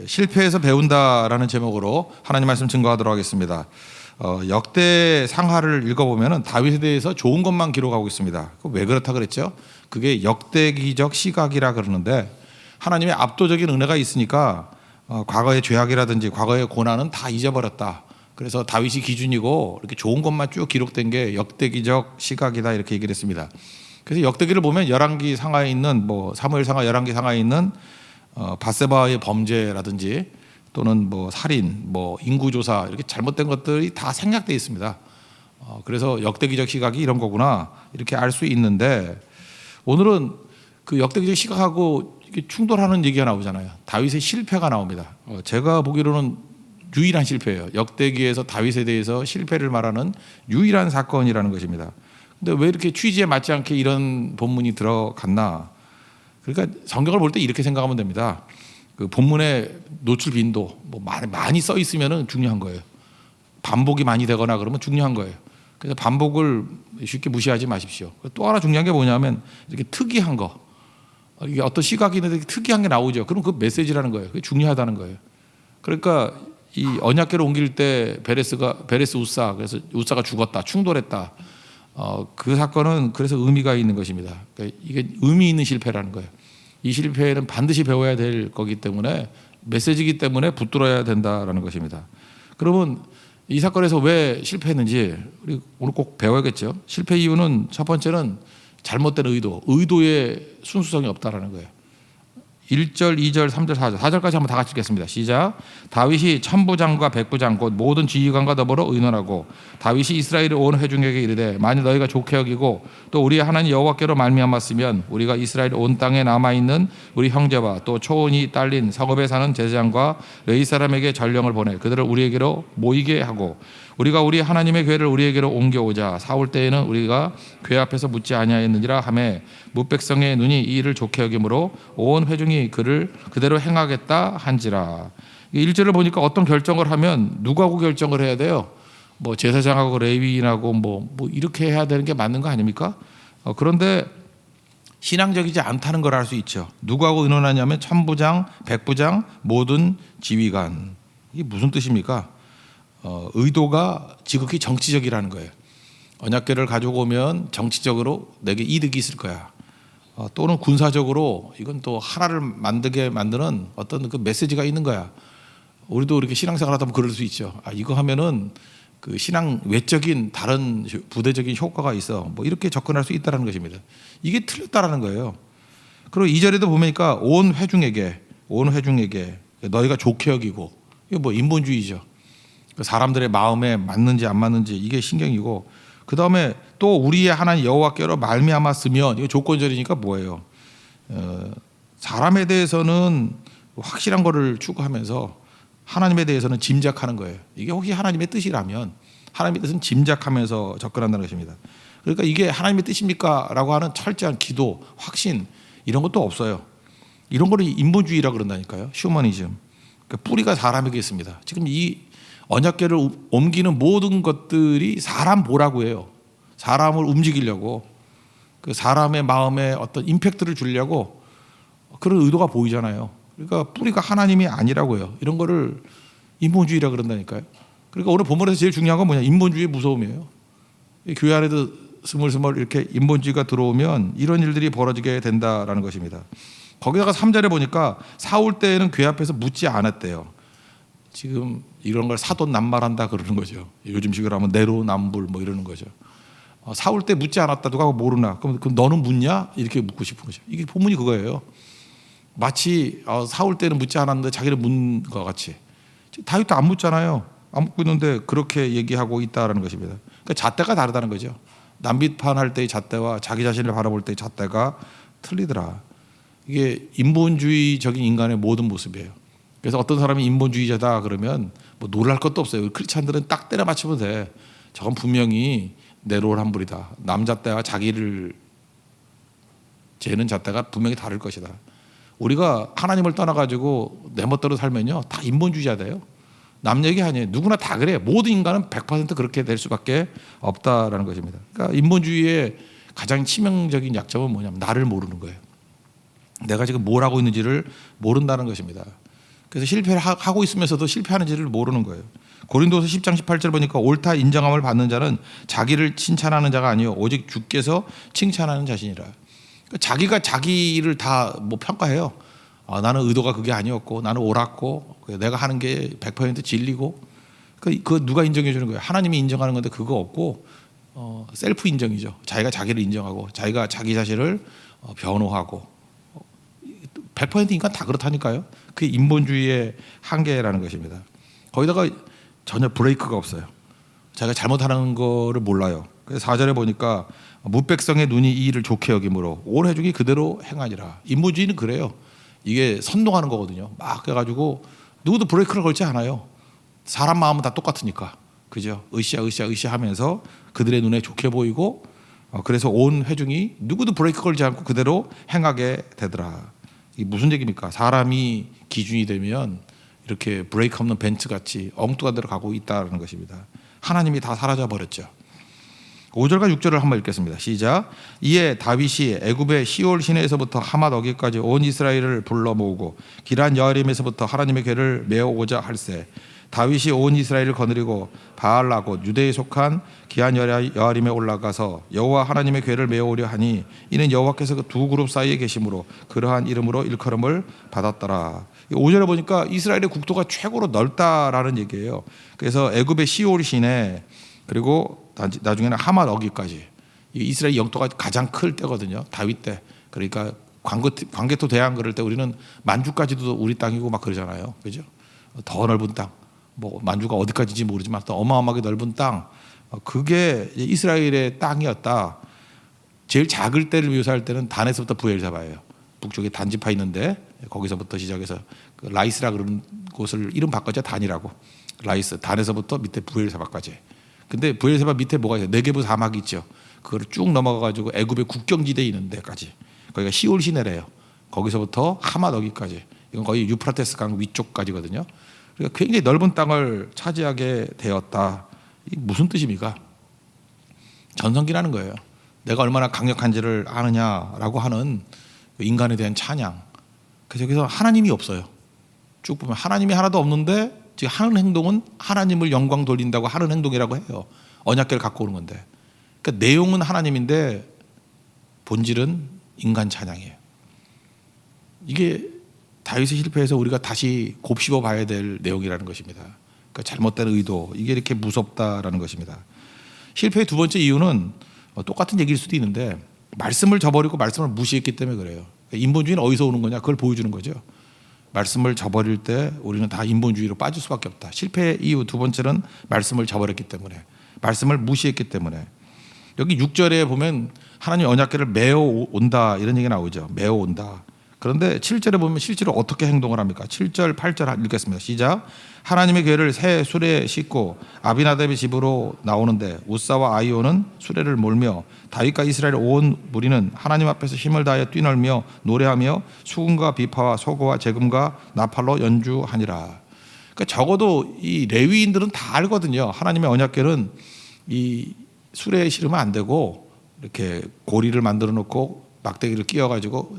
실패에서 배운다라는 제목으로 하나님 말씀 증거하도록 하겠습니다. 역대 상하를 읽어보면 다윗에 대해서 좋은 것만 기록하고 있습니다. 왜 그렇다 그랬죠? 그게 역대기적 시각이라 그러는데 하나님의 압도적인 은혜가 있으니까 과거의 죄악이라든지 과거의 고난은 다 잊어버렸다. 그래서 다윗이 기준이고 이렇게 좋은 것만 쭉 기록된 게 역대기적 시각이다 이렇게 얘기를 했습니다. 그래서 역대기를 보면 열왕기 상하에 있는 사무엘 상하, 열왕기 상하에 있는 밧세바의 범죄라든지 또는 살인, 인구조사 이렇게 잘못된 것들이 다 생략되어 있습니다. 그래서 역대기적 시각이 이런 거구나 이렇게 알 수 있는데 오늘은 그 역대기적 시각하고 이렇게 충돌하는 얘기가 나오잖아요. 다윗의 실패가 나옵니다. 제가 보기로는 유일한 실패예요. 역대기에서 다윗에 대해서 실패를 말하는 유일한 사건이라는 것입니다. 근데 왜 이렇게 취지에 맞지 않게 이런 본문이 들어갔나? 그러니까 성경을 볼 때 이렇게 생각하면 됩니다. 그 본문의 노출 빈도 많이 써 있으면 중요한 거예요. 반복이 많이 되거나 그러면 중요한 거예요. 그래서 반복을 쉽게 무시하지 마십시오. 또 하나 중요한 게 뭐냐면 이렇게 특이한 거, 이게 어떤 시각이 있는데 특이한 게 나오죠. 그럼 그 메시지라는 거예요. 그게 중요하다는 거예요. 그러니까 이 언약궤를 옮길 때 베레스 우사, 그래서 우사가 죽었다, 충돌했다. 그 사건은 그래서 의미가 있는 것입니다. 그러니까 이게 의미 있는 실패라는 거예요. 이 실패는 반드시 배워야 될 거기 때문에 메시지이기 때문에 붙들어야 된다라는 것입니다. 그러면 이 사건에서 왜 실패했는지 우리 오늘 꼭 배워야겠죠. 실패 이유는 첫 번째는 잘못된 의도의 순수성이 없다라는 거예요. 1절, 2절, 3절, 4절, 4절까지 한번 다 같이 읽겠습니다. 시작. 다윗이 천부장과 백부장 곧 모든 지휘관과 더불어 의논하고 다윗이 이스라엘의 온 회중에게 이르되 만일 너희가 좋게 여기고 또 우리의 하나님 여호와께로 말미암았으면 우리가 이스라엘 온 땅에 남아있는 우리 형제와 또 초원이 딸린 성읍에 사는 제사장과 레위 사람에게 전령을 보내 그들을 우리에게로 모이게 하고 우리가 우리 하나님의 궤를 우리에게로 옮겨오자 사울 때에는 우리가 궤 앞에서 묻지 아니하였느니라 하매 뭇백성의 눈이 이 일을 좋게 여김으로 온 회중이 그를 그대로 행하겠다 한지라. 1절을 보니까 어떤 결정을 하면 누구하고 결정을 해야 돼요? 제사장하고 레위인하고 이렇게 해야 되는 게 맞는 거 아닙니까? 그런데 신앙적이지 않다는 걸 알 수 있죠. 누구하고 의논하냐면 천부장, 백부장, 모든 지휘관. 이게 무슨 뜻입니까? 의도가 지극히 정치적이라는 거예요. 언약궤를 가지고 오면 정치적으로 내게 이득이 있을 거야. 또는 군사적으로 이건 또 하나를 만들게 만드는 어떤 그 메시지가 있는 거야. 우리도 이렇게 신앙생활 하다 보면 그럴 수 있죠. 이거 하면은 그 신앙 외적인 다른 부대적인 효과가 있어. 이렇게 접근할 수 있다는 것입니다. 이게 틀렸다라는 거예요. 그리고 2절에도 보니까 온 회중에게 너희가 좋게 여기고 이거 인본주의죠. 사람들의 마음에 맞는지 안 맞는지 이게 신경이고 그 다음에 또 우리의 하나님 여호와께로 말미암았으면 이거 조건절이니까 뭐예요? 사람에 대해서는 확실한 거를 추구하면서 하나님에 대해서는 짐작하는 거예요. 이게 혹시 하나님의 뜻이라면 하나님의 뜻은 짐작하면서 접근한다는 것입니다. 그러니까 이게 하나님의 뜻입니까? 라고 하는 철저한 기도, 확신 이런 것도 없어요. 이런 거를 인본주의라 그런다니까요. 휴머니즘. 그러니까 뿌리가 사람에게 있습니다. 지금 이 언약궤를 옮기는 모든 것들이 사람 보라고 해요. 사람을 움직이려고 그 사람의 마음에 어떤 임팩트를 주려고 그런 의도가 보이잖아요. 그러니까 뿌리가 하나님이 아니라고요. 이런 거를 인본주의라 그런다니까요. 그러니까 오늘 본문에서 제일 중요한 건 뭐냐? 인본주의의 무서움이에요. 교회 안에도 스물스물 이렇게 인본주의가 들어오면 이런 일들이 벌어지게 된다라는 것입니다. 거기다가 3절에 보니까 사울 때에는 궤 앞에서 묻지 않았대요. 지금 이런 걸 사돈남말한다 그러는 거죠. 요즘식으로 하면 내로남불 이러는 거죠. 사울 때 묻지 않았다 누가 모르나? 그럼 너는 묻냐? 이렇게 묻고 싶은 거죠. 이게 본문이 그거예요. 마치 사울 때는 묻지 않았는데 자기를 묻는 것 같이. 다윗도 안 묻잖아요. 안 묻고 있는데 그렇게 얘기하고 있다라는 것입니다. 그러니까 잣대가 다르다는 거죠. 남비판할 때의 잣대와 자기 자신을 바라볼 때의 잣대가 틀리더라. 이게 인본주의적인 인간의 모든 모습이에요. 그래서 어떤 사람이 인본주의자다 그러면 놀랄 것도 없어요. 크리스찬들은 딱 때려 맞추면 돼. 저건 분명히 내로남불이다. 남잣대와 자기를 재는 잣대가 분명히 다를 것이다. 우리가 하나님을 떠나가지고 내 멋대로 살면요 다 인본주의자돼요. 남 얘기 아니에요. 누구나 다 그래요. 모든 인간은 100% 그렇게 될 수밖에 없다라는 것입니다. 그러니까 인본주의의 가장 치명적인 약점은 뭐냐면 나를 모르는 거예요. 내가 지금 뭘 하고 있는지를 모른다는 것입니다. 그래서 실패를 하고 있으면서도 실패하는지를 모르는 거예요. 고린도서 10장 18절 보니까 옳다 인정함을 받는 자는 자기를 칭찬하는 자가 아니요 오직 주께서 칭찬하는 자신이라. 그러니까 자기가 자기를 다 뭐 평가해요. 나는 의도가 그게 아니었고 나는 옳았고 내가 하는 게 100% 진리고. 그거 누가 인정해 주는 거예요? 하나님이 인정하는 건데 그거 없고 셀프 인정이죠. 자기가 자기를 인정하고 자기가 자기 자신을 변호하고. 100% 인간 다 그렇다니까요. 그게 인본주의의 한계라는 것입니다. 거기다가 전혀 브레이크가 없어요. 자기가 잘못하는 거를 몰라요. 그래서 4절에 보니까 무백성의 눈이 이 일을 좋게 여김으로 온 회중이 그대로 행하니라. 인본주의는 그래요. 이게 선동하는 거거든요. 막 해가지고 누구도 브레이크를 걸지 않아요. 사람 마음은 다 똑같으니까. 그죠? 으쌰 하면서 그들의 눈에 좋게 보이고 그래서 온 회중이 누구도 브레이크 걸지 않고 그대로 행하게 되더라. 이게 무슨 얘기입니까? 사람이 기준이 되면 이렇게 브레이크 없는 벤츠 같이 엉뚱한 데로 가고 있다는 것입니다. 하나님이 다 사라져 버렸죠. 5절과 6절을 한번 읽겠습니다. 시작. 이에 다윗이 애굽의 시올 시내에서부터 하맛 어기까지 온 이스라엘을 불러 모으고 기란 여아림에서부터 하나님의 궤를 메어오고자 할세. 다윗이 온 이스라엘을 거느리고 바알라곳 유대에 속한 기한 여아림에 올라가서 여호와 하나님의 궤를 메어오려 하니 이는 여호와께서 그 두 그룹 사이에 계심으로 그러한 이름으로 일컬음을 받았더라. 5절에 보니까 이스라엘의 국토가 최고로 넓다라는 얘기예요. 그래서 애굽의 시올 시내 그리고 나중에는 하맛 어기까지 이스라엘 영토가 가장 클 때거든요. 다윗 때. 그러니까 광개토 대항 그럴 때 우리는 만주까지도 우리 땅이고 막 그러잖아요. 그죠? 더 넓은 땅. 뭐 만주가 어디까지인지 모르지만 또 어마어마하게 넓은 땅. 그게 이스라엘의 땅이었다. 제일 작을 때를 묘사할 때는 단에서부터 부엘세바예요. 북쪽에 단지파 있는데 거기서부터 시작해서 그 라이스라 그런 곳을 이름 바꿨죠. 단이라고. 라이스 단에서부터 밑에 부엘세바까지. 근데 부엘세바 밑에 뭐가 있어요? 네게브 사막이 있죠. 그거를 쭉 넘어가가지고 애굽의 국경지대에 있는 데까지. 거기가 시올 시내래요. 거기서부터 하맛 어기까지. 이건 거의 유프라테스 강 위쪽까지거든요. 그러니까 굉장히 넓은 땅을 차지하게 되었다. 이게 무슨 뜻입니까? 전성기라는 거예요. 내가 얼마나 강력한지를 아느냐라고 하는 인간에 대한 찬양. 그래서 여기서 하나님이 없어요. 쭉 보면 하나님이 하나도 없는데 지금 하는 행동은 하나님을 영광 돌린다고 하는 행동이라고 해요. 언약궤를 갖고 오는 건데. 그러니까 내용은 하나님인데 본질은 인간 찬양이에요. 이게 다윗의 실패에서 우리가 다시 곱씹어 봐야 될 내용이라는 것입니다. 그러니까 잘못된 의도, 이게 이렇게 무섭다라는 것입니다. 실패의 두 번째 이유는 똑같은 얘기일 수도 있는데 말씀을 저버리고 말씀을 무시했기 때문에 그래요. 인본주의는 어디서 오는 거냐? 그걸 보여주는 거죠. 말씀을 저버릴 때 우리는 다 인본주의로 빠질 수밖에 없다. 실패의 이유 두 번째는 말씀을 저버렸기 때문에, 말씀을 무시했기 때문에. 여기 6절에 보면 하나님 언약궤를 메어 온다 이런 얘기 나오죠. 메어 온다. 그런데 7절에 보면 실제로 어떻게 행동을 합니까? 7절, 8절 읽겠습니다. 시작. 하나님의 궤를 새 수레에 싣고 아비나답의 집으로 나오는데 우사와 아이오는 수레를 몰며 다윗과 이스라엘 온 무리는 하나님 앞에서 힘을 다하여 뛰놀며 노래하며 수금과 비파와 소고와 재금과 나팔로 연주하니라. 그러니까 적어도 이 레위인들은 다 알거든요. 하나님의 언약궤는 이 수레에 실으면 안 되고 이렇게 고리를 만들어 놓고 막대기를 끼워가지고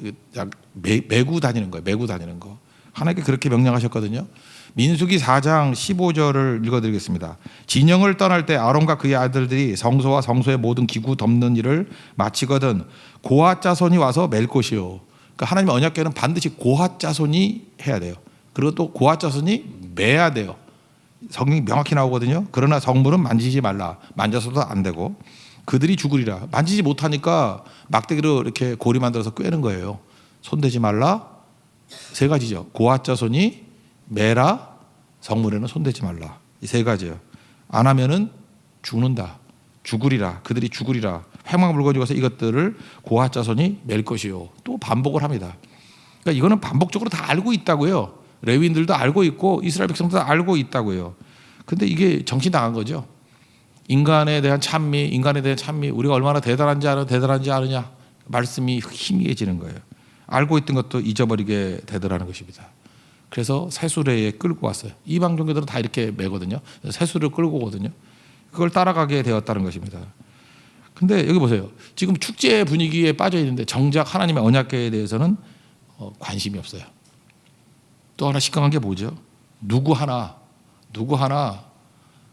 메고 다니는 거예요. 메고 다니는 거. 하나님께 그렇게 명령하셨거든요. 민수기 4장 15절을 읽어드리겠습니다. 진영을 떠날 때 아론과 그의 아들들이 성소와 성소의 모든 기구 덮는 일을 마치거든 고핫 자손이 와서 맬 것이요. 그러니까 하나님의 언약궤는 반드시 고핫 자손이 해야 돼요. 그리고 또 고핫 자손이 매야 돼요. 성경이 명확히 나오거든요. 그러나 성물은 만지지 말라. 만져서도 안 되고 그들이 죽으리라. 만지지 못하니까 막대기로 이렇게 고리 만들어서 꿰는 거예요. 손대지 말라. 세 가지죠. 고핫 자손이 매라, 성물에는 손대지 말라. 이 세 가지예요. 안 하면은 죽는다. 죽으리라. 그들이 죽으리라. 회막 물건이 와서 이것들을 고핫 자손이 맬 것이요. 또 반복을 합니다. 그러니까 이거는 반복적으로 다 알고 있다고요. 레위인들도 알고 있고 이스라엘 백성도 다 알고 있다고요. 근데 이게 정신 나간 거죠. 인간에 대한 찬미, 우리가 얼마나 대단한지 아느냐. 말씀이 희미해지는 거예요. 알고 있던 것도 잊어버리게 되더라는 것입니다. 그래서 새수레에 끌고 왔어요. 이방 종교들은 다 이렇게 매거든요. 새수레를 끌고 오거든요. 그걸 따라가게 되었다는 것입니다. 근데 여기 보세요. 지금 축제 분위기에 빠져 있는데 정작 하나님의 언약궤에 대해서는 관심이 없어요. 또 하나 심각한 게 뭐죠? 누구 하나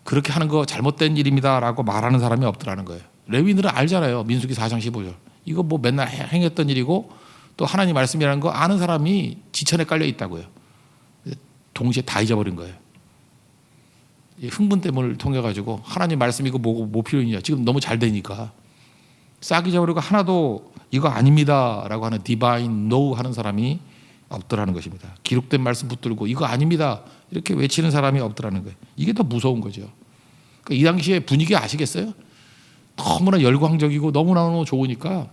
그렇게 하는 거 잘못된 일입니다라고 말하는 사람이 없더라는 거예요. 레위인들은 알잖아요. 민수기 4장 15절. 이거 뭐 맨날 행했던 일이고 또 하나님 말씀이라는 거 아는 사람이 지천에 깔려 있다고요. 동시에 다 잊어버린 거예요. 흥분 때문을 통해 가지고 하나님 말씀 이거 뭐고 뭐 필요했냐. 지금 너무 잘 되니까 싹 잊어버리고 하나도 이거 아닙니다라고 하는 디바인 노우 하는 사람이 없더라는 것입니다. 기록된 말씀 붙들고 이거 아닙니다 이렇게 외치는 사람이 없더라는 거예요. 이게 더 무서운 거죠. 그러니까 이 당시에 분위기 아시겠어요? 너무나 열광적이고 너무나 좋으니까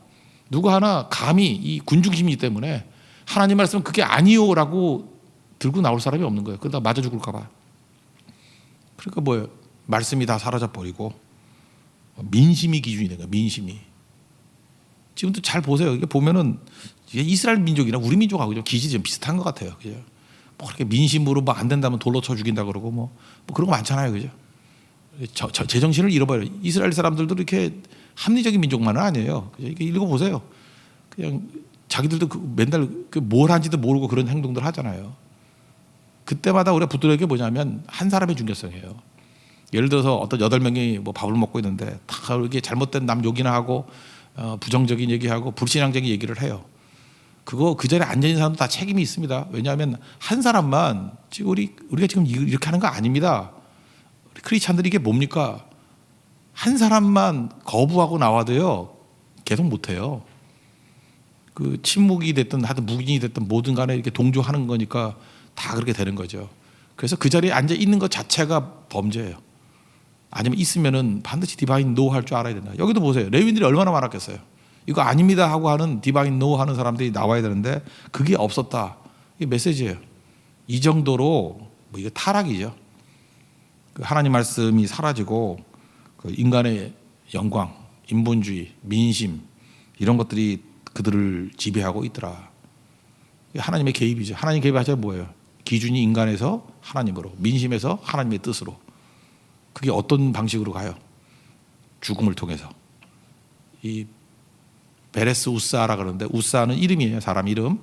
누구 하나 감히 이 군중심리 때문에 하나님 말씀은 그게 아니요라고 들고 나올 사람이 없는 거예요. 그러다 맞아 죽을까 봐. 그러니까 뭐예요? 말씀이 다 사라져 버리고 민심이 기준이 된 거예요. 민심이. 지금도 잘 보세요. 이게 보면은 이스라엘 민족이나 우리 민족하고 좀 기질이 좀 비슷한 것 같아요. 그죠? 뭐 그렇게 민심으로 뭐 안 된다면 돌로 쳐 죽인다 그러고 뭐 그런 거 많잖아요. 그죠? 제정신을 잃어버려요. 이스라엘 사람들도 이렇게 합리적인 민족만은 아니에요. 이렇게 읽어보세요. 그냥 자기들도 맨날 뭘 한지도 모르고 그런 행동들 하잖아요. 그때마다 우리가 붙들어야 게 뭐냐면 한 사람의 중요성이에요. 예를 들어서 어떤 8명이 뭐 밥을 먹고 있는데 다 이렇게 잘못된 남 욕이나 하고 부정적인 얘기하고 불신앙적인 얘기를 해요. 그거 그 자리에 앉아있는 사람도 다 책임이 있습니다. 왜냐하면 한 사람만 지금 우리가 지금 이렇게 하는 거 아닙니다. 우리 크리스찬들이 이게 뭡니까? 한 사람만 거부하고 나와도요 계속 못해요. 그 침묵이 됐든 하여튼 묵인이 됐든 뭐든 간에 이렇게 동조하는 거니까 다 그렇게 되는 거죠. 그래서 그 자리에 앉아 있는 것 자체가 범죄예요. 아니면 있으면은 반드시 디바인 노 할 줄 알아야 된다. 여기도 보세요. 레위인들이 얼마나 많았겠어요. 이거 아닙니다 하고 하는 디바인 노 하는 사람들이 나와야 되는데 그게 없었다. 이게 메시지예요. 이 정도로 뭐 이거 타락이죠. 하나님 말씀이 사라지고 그 인간의 영광, 인본주의, 민심 이런 것들이 그들을 지배하고 있더라. 하나님의 개입이죠. 하나님 개입하자 뭐예요? 기준이 인간에서 하나님으로, 민심에서 하나님의 뜻으로. 그게 어떤 방식으로 가요? 죽음을 통해서. 이 베레스 우사라 그러는데 우사는 이름이에요. 사람 이름.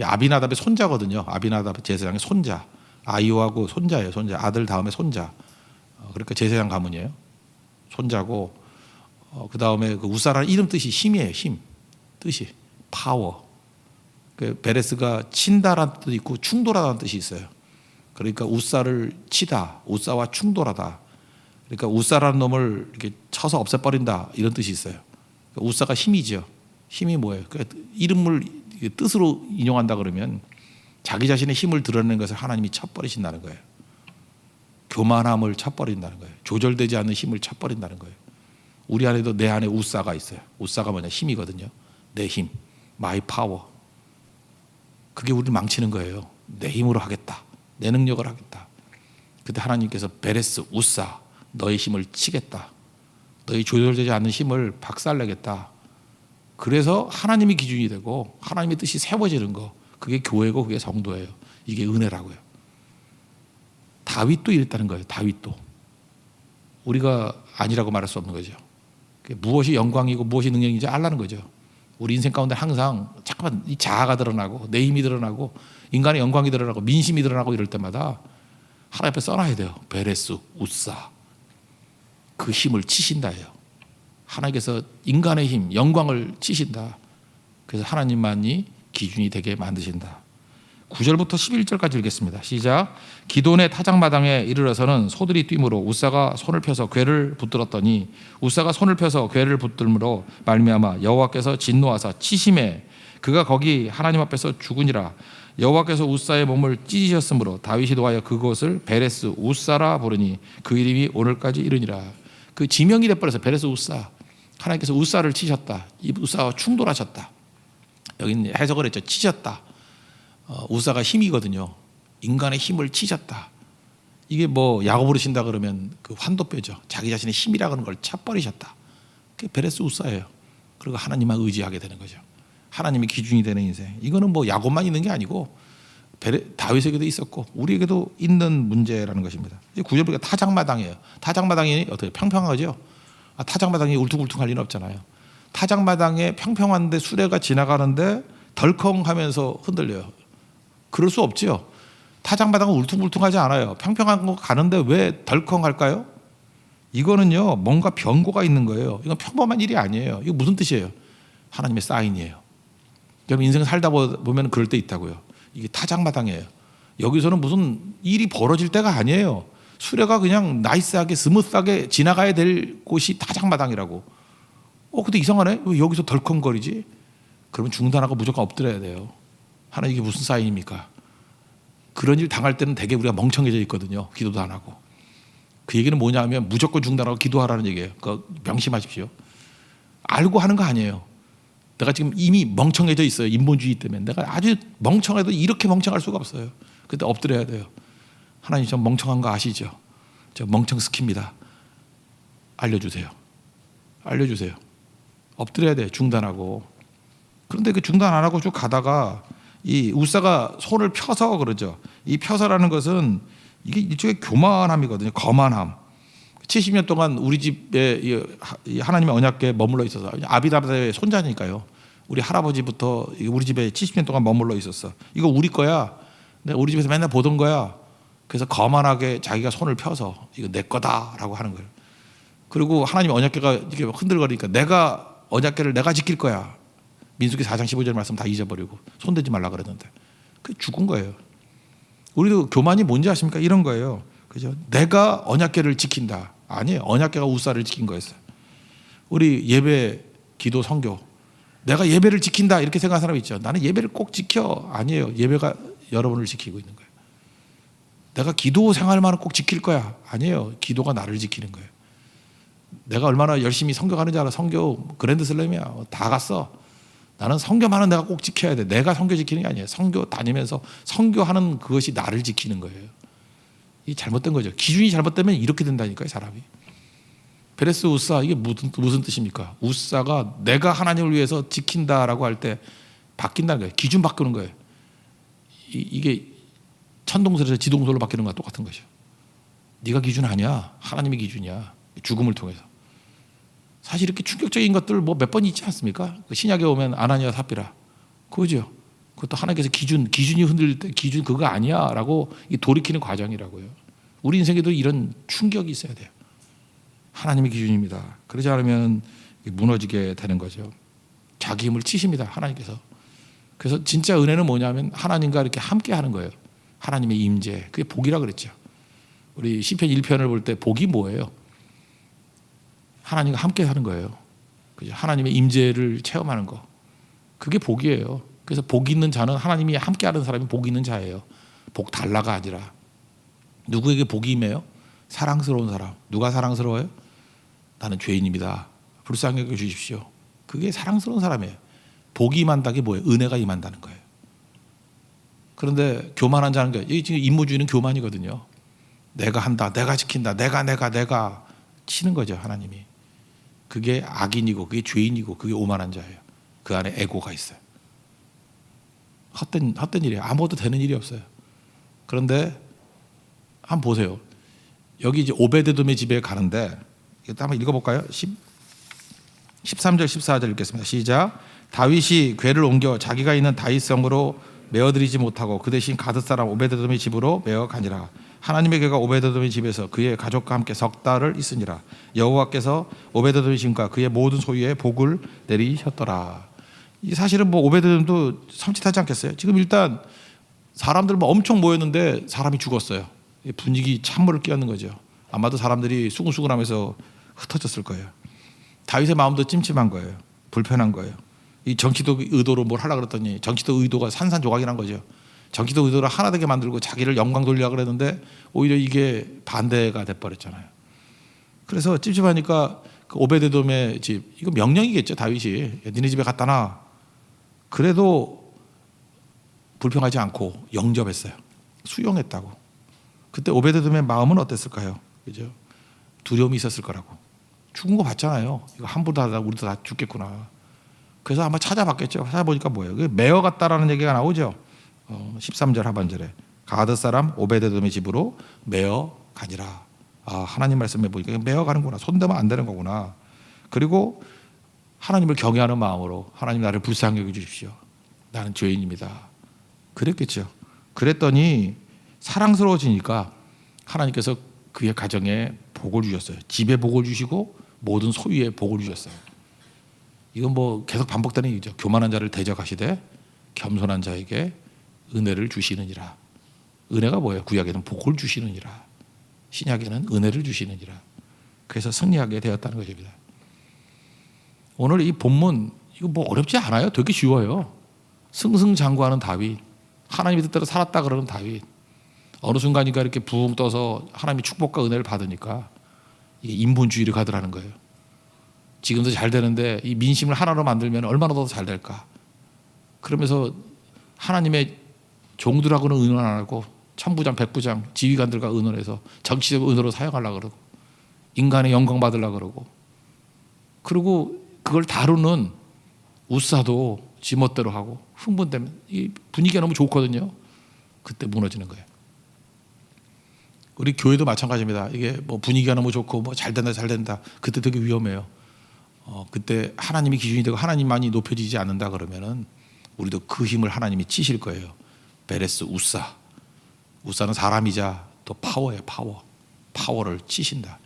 아비나답의 손자거든요. 아비나답 제사장의 손자. 아이오하고 손자예요. 손자. 아들 다음에 손자. 그러니까 제사장 가문이에요. 손자고 그 다음에 그 우사라는 이름 뜻이 힘이에요. 힘. 뜻이 파워. 그 베레스가 친다라는 뜻이 있고 충돌하다는 뜻이 있어요. 그러니까 우사를 치다, 우사와 충돌하다. 그러니까 우사라는 놈을 이렇게 쳐서 없애버린다 이런 뜻이 있어요. 그러니까 우사가 힘이죠. 힘이 뭐예요? 그러니까 이름을 뜻으로 인용한다 그러면 자기 자신의 힘을 드러내는 것을 하나님이 쳐버리신다는 거예요. 교만함을 쳐버린다는 거예요. 조절되지 않는 힘을 쳐버린다는 거예요. 우리 안에도 내 안에 우사가 있어요. 우사가 뭐냐? 힘이거든요. 내 힘, my power. 그게 우리를 망치는 거예요. 내 힘으로 하겠다. 내 능력을 하겠다. 그때 하나님께서 베레스 우사 너의 힘을 치겠다. 너희 조절되지 않는 힘을 박살내겠다. 그래서 하나님이 기준이 되고 하나님의 뜻이 세워지는 거. 그게 교회고 그게 성도예요. 이게 은혜라고요. 다윗도 이랬다는 거예요. 다윗도. 우리가 아니라고 말할 수 없는 거죠. 무엇이 영광이고 무엇이 능력인지 알라는 거죠. 우리 인생 가운데 항상 잠깐만 이 자아가 드러나고 내 힘이 드러나고 인간의 영광이 드러나고 민심이 드러나고 이럴 때마다 하나님 앞에 써놔야 돼요. 베레스 우사. 그 힘을 치신다예요. 하나님께서 인간의 힘, 영광을 치신다. 그래서 하나님만이 기준이 되게 만드신다. 9절부터 11절까지 읽겠습니다. 시작. 기돈의 타작마당에 이르러서는 소들이 뛰므로 우사가 손을 펴서 궤를 붙들었더니 우사가 손을 펴서 궤를 붙들므로 말미암아 여호와께서 진노하사 치심에 그가 거기 하나님 앞에서 죽으니라. 여호와께서 우사의 몸을 찢으셨으므로 다윗이 도하여 그곳을 베레스 우사라 부르니 그 이름이 오늘까지 이르니라. 그 지명이 돼버려서 베레스 우사. 하나님께서 우사를 치셨다. 이 우사와 충돌하셨다. 여기는 해석을 했죠. 치셨다. 우사가 힘이거든요. 인간의 힘을 치셨다. 이게 뭐 야곱으로 친다 그러면 그 환도뼈죠. 자기 자신의 힘이라 그런 걸 쳐버리셨다. 그게 베레스 우사예요. 그리고 하나님만 의지하게 되는 거죠. 하나님이 기준이 되는 인생. 이거는 뭐 야곱만 있는 게 아니고 다윗에게도 있었고 우리에게도 있는 문제라는 것입니다. 9절 보니까 타작마당이에요. 타작마당이 어떻게 평평하죠? 타작마당이 울퉁불퉁할 리는 없잖아요. 타작마당에 평평한데 수레가 지나가는데 덜컹하면서 흔들려요. 그럴 수 없죠. 타작마당은 울퉁불퉁하지 않아요. 평평한 거 가는데 왜 덜컹할까요? 이거는요 뭔가 변고가 있는 거예요. 이건 평범한 일이 아니에요. 이거 무슨 뜻이에요? 하나님의 사인이에요. 여러분 인생 살다 보면 그럴 때 있다고요. 이게 타작마당이에요. 여기서는 무슨 일이 벌어질 때가 아니에요. 수레가 그냥 나이스하게 스무스하게 지나가야 될 곳이 타작마당이라고. 근데 이상하네. 왜 여기서 덜컹거리지? 그러면 중단하고 무조건 엎드려야 돼요. 하나님 이게 무슨 사인입니까? 그런 일 당할 때는 대개 우리가 멍청해져 있거든요. 기도도 안 하고. 그 얘기는 뭐냐면 무조건 중단하고 기도하라는 얘기예요. 명심하십시오. 알고 하는 거 아니에요. 내가 지금 이미 멍청해져 있어요. 인본주의 때문에. 내가 아주 멍청해도 이렇게 멍청할 수가 없어요. 그때 엎드려야 돼요. 하나님 저 멍청한 거 아시죠? 저 멍청 스킵니다. 알려주세요. 알려주세요. 엎드려야 돼요. 중단하고. 그런데 그 중단 안 하고 쭉 가다가 이 우사가 손을 펴서 그러죠. 이 펴서라는 것은 이게 일종의 교만함이거든요. 거만함. 70년 동안 우리 집에 이 하나님의 언약궤에 머물러 있어서 아비다의 손자니까요. 우리 할아버지부터 우리 집에 70년 동안 머물러 있었어. 이거 우리 거야. 내가 우리 집에서 맨날 보던 거야. 그래서 거만하게 자기가 손을 펴서 이거 내 거다라고 하는 거예요. 그리고 하나님의 언약궤가 이렇게 흔들거리니까 내가 언약궤를 내가 지킬 거야. 민수기 4장 15절 말씀 다 잊어버리고 손대지 말라 그랬는데 그게 죽은 거예요. 우리도 교만이 뭔지 아십니까? 이런 거예요. 그죠? 내가 언약궤를 지킨다. 아니에요. 언약궤가 우사를 지킨 거였어요. 우리 예배, 기도, 선교. 내가 예배를 지킨다 이렇게 생각하는 사람이 있죠. 나는 예배를 꼭 지켜. 아니에요. 예배가 여러분을 지키고 있는 거예요. 내가 기도 생활만은 꼭 지킬 거야. 아니에요. 기도가 나를 지키는 거예요. 내가 얼마나 열심히 선교하는지 알아. 선교 그랜드슬램이야. 다 갔어. 나는 선교만은 내가 꼭 지켜야 돼. 내가 선교 지키는 게 아니에요. 선교 다니면서 선교하는 그것이 나를 지키는 거예요. 이 잘못된 거죠. 기준이 잘못되면 이렇게 된다니까요, 사람이. 베레스 우사 이게 무슨 뜻입니까? 우사가 내가 하나님을 위해서 지킨다라고 할 때 바뀐다는 거예요. 기준 바꾸는 거예요. 이게 천동설에서 지동설로 바뀌는 거와 똑같은 거죠. 네가 기준 아니야. 하나님이 기준이야. 죽음을 통해서. 사실 이렇게 충격적인 것들 뭐 몇 번 있지 않습니까? 신약에 오면 아나니아 삽비라. 그거죠. 그것도 하나님께서 기준이 흔들릴 때 기준 그거 아니야라고 돌이키는 과정이라고요. 우리 인생에도 이런 충격이 있어야 돼요. 하나님의 기준입니다. 그러지 않으면 무너지게 되는 거죠. 자기 힘을 치십니다. 하나님께서. 그래서 진짜 은혜는 뭐냐면 하나님과 이렇게 함께 하는 거예요. 하나님의 임재. 그게 복이라 그랬죠. 우리 시편 1편을 볼 때 복이 뭐예요? 하나님과 함께 하는 거예요. 그죠? 하나님의 임재를 체험하는 거. 그게 복이에요. 그래서 복 있는 자는 하나님이 함께 하는 사람이 복 있는 자예요. 복 달라가 아니라. 누구에게 복이 임해요? 사랑스러운 사람. 누가 사랑스러워요? 나는 죄인입니다. 불쌍히 여겨 주십시오. 그게 사랑스러운 사람이에요. 복이 임한다는 게 뭐예요? 은혜가 임한다는 거예요. 그런데 교만한 자는 게 지금 인무주의는 교만이거든요. 내가 한다. 내가 지킨다. 내가 치는 거죠. 하나님이. 그게 악인이고 그게 죄인이고 그게 오만한 자예요. 그 안에 에고가 있어요. 헛된 일이에요. 아무것도 되는 일이 없어요. 그런데 한번 보세요. 여기 이제 오베데돔의 집에 가는데 이것도 한번 읽어볼까요? 13절 14절 읽겠습니다. 시작. 다윗이 궤를 옮겨 자기가 있는 다윗성으로 메어들이지 못하고 그 대신 가드 사람 오베데돔의 집으로 메어 가니라. 하나님의 궤가 오베데돔의 집에서 그의 가족과 함께 석 달을 있으니라. 여호와께서 오베데돔의 집과 그의 모든 소유에 복을 내리셨더라. 이 사실은 뭐 오베데돔도 섬찟하지 않겠어요? 지금 일단 사람들 뭐 엄청 모였는데 사람이 죽었어요. 분위기 찬물을 끼얹는 거죠. 아마도 사람들이 수근수근하면서 흩어졌을 거예요. 다윗의 마음도 찜찜한 거예요. 불편한 거예요. 이 정치도 의도로 뭘 하려고 그랬더니 정치도 의도가 산산조각이란 거죠. 정치도 의도를 하나 되게 만들고 자기를 영광 돌리려고 그랬는데 오히려 이게 반대가 돼버렸잖아요. 그래서 찝찝하니까 그 오베데돔의 집, 이거 명령이겠죠. 다윗이 니네 집에 갖다 놔. 그래도 불평하지 않고 영접했어요. 수용했다고. 그때 오베데돔의 마음은 어땠을까요? 그죠? 두려움이 있었을 거라고. 죽은 거 봤잖아요. 이거 함부로 하다 우리도 다 죽겠구나. 그래서 아마 찾아봤겠죠. 찾아보니까 뭐예요? 메어 같다라는 얘기가 나오죠. 13절 하반절에 가드 사람 오베데돔의 집으로 메어 가니라. 아, 하나님 말씀해 보니까 메어 가는구나. 손대면 안 되는 거구나. 그리고 하나님을 경외하는 마음으로 하나님 나를 불쌍히 여겨 주십시오. 나는 죄인입니다. 그랬겠죠. 그랬더니 사랑스러워지니까 하나님께서 그의 가정에 복을 주셨어요. 집에 복을 주시고 모든 소유에 복을 주셨어요. 이건 뭐 계속 반복되는 얘기죠. 교만한 자를 대적하시되 겸손한 자에게 은혜를 주시느니라. 은혜가 뭐예요? 구약에는 복을 주시느니라. 신약에는 은혜를 주시느니라. 그래서 승리하게 되었다는 것입니다. 오늘 이 본문 이거 뭐 어렵지 않아요. 되게 쉬워요. 승승장구하는 다윗, 하나님의 뜻대로 살았다 그러는 다윗. 어느 순간인가 이렇게 붕 떠서 하나님의 축복과 은혜를 받으니까 이게 인본주의를 가더라는 거예요. 지금도 잘 되는데 이 민심을 하나로 만들면 얼마나 더 잘 될까. 그러면서 하나님의 종들하고는 의논 안 하고 천부장, 백부장, 지휘관들과 의논해서 정치적 의논으로 사용하려고 그러고 인간의 영광 받으려고 그러고 그리고 그걸 다루는 우사도 지멋대로 하고 흥분되면 이 분위기가 너무 좋거든요. 그때 무너지는 거예요. 우리 교회도 마찬가지입니다. 이게 뭐 분위기가 너무 좋고 뭐 잘 된다 잘 된다 그때 되게 위험해요. 그때 하나님이 기준이 되고 하나님만이 높여지지 않는다 그러면은 우리도 그 힘을 하나님이 치실 거예요. 베레스 우사는 사람이자 또 파워예요. 파워를 치신다.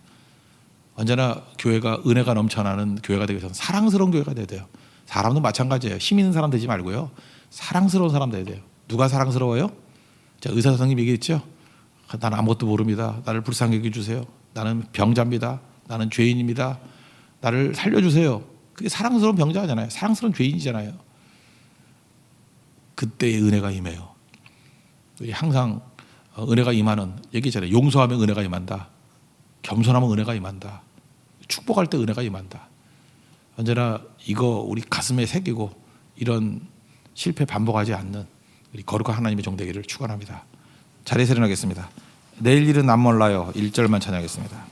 언제나 교회가 은혜가 넘쳐나는 교회가 되기 위해서는 사랑스러운 교회가 돼야 돼요. 사람도 마찬가지예요. 힘 있는 사람 되지 말고요. 사랑스러운 사람 돼야 돼요. 누가 사랑스러워요? 자, 의사 선생님 얘기했죠. 나는 아무것도 모릅니다. 나를 불쌍히 여겨주세요. 나는 병자입니다. 나는 죄인입니다. 나를 살려주세요. 그게 사랑스러운 병자잖아요. 사랑스러운 죄인이잖아요. 그때의 은혜가 임해요. 항상 은혜가 임하는 얘기잖아요. 용서하면 은혜가 임한다. 겸손하면 은혜가 임한다. 축복할 때 은혜가 임한다. 언제나 이거 우리 가슴에 새기고 이런 실패 반복하지 않는 우리 거룩한 하나님의 종되기를 축원합니다. 자리에서 일어나겠습니다. 내일 일은 안 몰라요. 1절만 찬양하겠습니다.